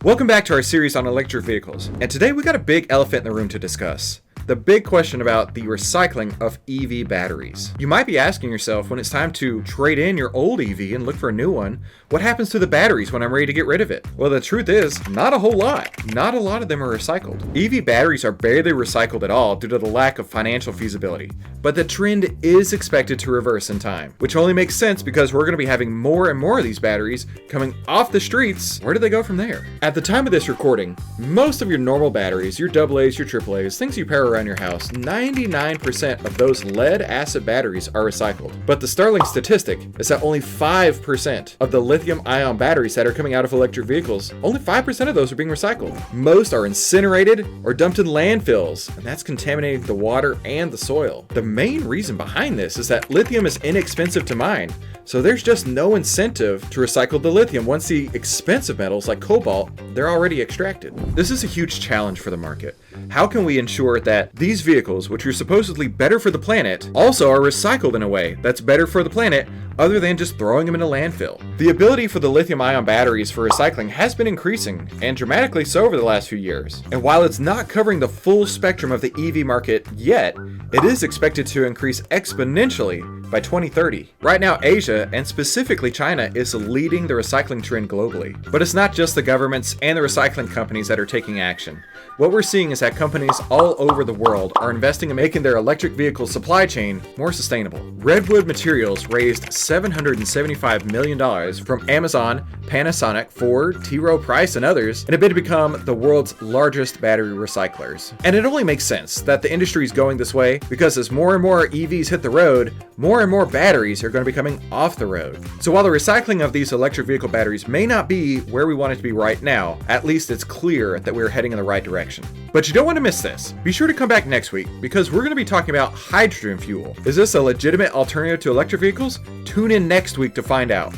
Welcome back to our series on electric vehicles, and today we got a big elephant in the room to discuss. The big question about the recycling of EV batteries. You might be asking yourself, when it's time to trade in your old EV and look for a new one, what happens to the batteries when I'm ready to get rid of it? Well, the truth is, not a whole lot. Not a lot of them are recycled. EV batteries are barely recycled at all due to the lack of financial feasibility. But the trend is expected to reverse in time, which only makes sense because we're going to be having more and more of these batteries coming off the streets. Where do they go from there? At the time of this recording, most of your normal batteries, your AA's, your AAA's, things you pair around your house, 99% of those lead acid batteries are recycled. But the startling statistic is that only 5% of the lithium ion batteries that are coming out of electric vehicles, only 5% of those are being recycled. Most are incinerated or dumped in landfills, and that's contaminating the water and the soil. The main reason behind this is that lithium is inexpensive to mine, so there's just no incentive to recycle the lithium once the expensive metals like cobalt, they're already extracted. This is a huge challenge for the market. How can we ensure that these vehicles, which are supposedly better for the planet, also are recycled in a way that's better for the planet other than just throwing them in a landfill? The ability for the lithium-ion batteries for recycling has been increasing, and dramatically so over the last few years. And while it's not covering the full spectrum of the EV market yet, it is expected to increase exponentially by 2030. Right now, Asia, and specifically China, is leading the recycling trend globally. But it's not just the governments and the recycling companies that are taking action. What we're seeing is that companies all over the world are investing in making their electric vehicle supply chain more sustainable. Redwood Materials raised $775 million from Amazon, Panasonic, Ford, T. Rowe Price, and others in a bid to become the world's largest battery recyclers. And it only makes sense that the industry is going this way because as more and more EVs hit the road, more and more batteries are going to be coming off the road. So while the recycling of these electric vehicle batteries may not be where we want it to be right now, at least it's clear that we're heading in the right direction. But you don't want to miss this. Be sure to come back next week because we're going to be talking about hydrogen fuel. Is this a legitimate alternative to electric vehicles? Tune in next week to find out.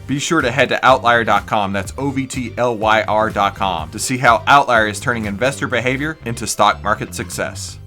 Be sure to head to Outlier.com, that's OVTLYR.com, to see how Outlier is turning investor behavior into stock market success.